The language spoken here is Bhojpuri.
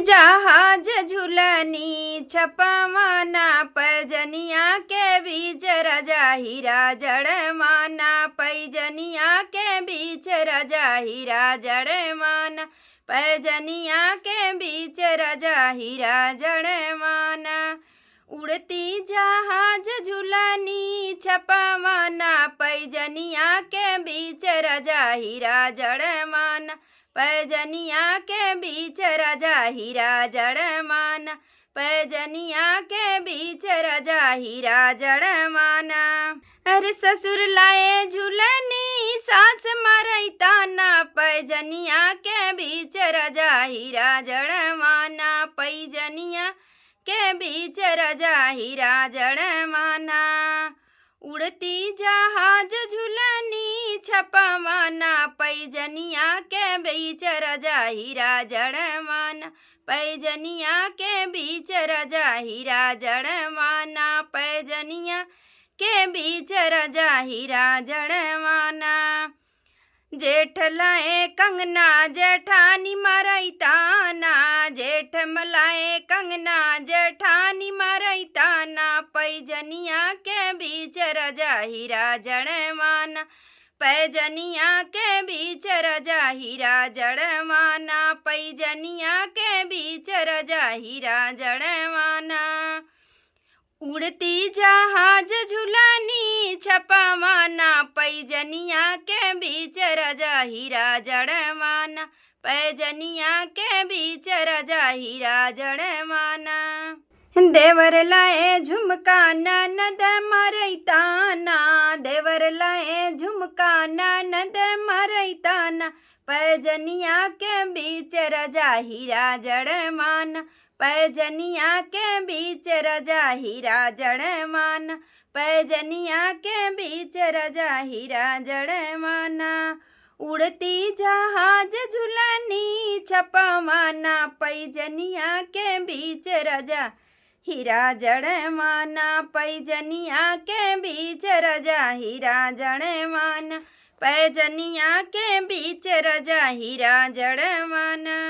जहाज झूलनी छपवाना पैजनिया के बीच राजा हीरा जड़माना पैजनिया के बीच राजा हीरा जड़माना पैजनिया के बीच राजा हीरा जड़माना उड़ती जहाज झूलनी छपवाना पैजनिया के बीच राजा हीरा जड़माना पैजनिया के बीच राजा हीरा जड़माना पैजनिया के बीच राजा हीरा जड़माना। अरे ससुर लाए झूलनी सास मरई ताना पैजनिया के बीच राजा हीरा जड़माना पैजनिया के बीच राजा हीरा जड़माना उड़ती जहाज झूलनी छपवाना पैजनिया के बीच राजा हीरा जड़माना पैजनिया के बीच राजा हीरा जड़माना पैजनिया के बीच राजा हीरा जड़माना। जेठ लाए कंगना जेठानी मरई ताना जेठ मलाए कंगना जेठानी मरई ताना पैजनिया के बीच राजा हीरा जड़माना पैजनिया के बीच राजा हीरा जड़माना पैजनिया के बीच राजा हीरा जड़माना उड़ती जहाज झूलनी छपवाना पैजनिया के बीच राजा हीरा जड़माना पैजनिया के बीच राजा हीरा जड़माना। देवर लाए झुमका ननद मरई ताना देवर लाए झुमका ननद मरई ताना पैजनिया के बीच राजा हीरा जड़माना पैजनिया के बीच राजा हीरा जड़माना पैजनिया के बीच राजा हीरा जड़माना उड़ती जहाज झूलनी छपवाना पैजनिया के बीच राजा हीरा जड़माना पैजनिया के बीच राजा हीरा जड़माना पैजनिया के बीच राजा हीरा जड़माना।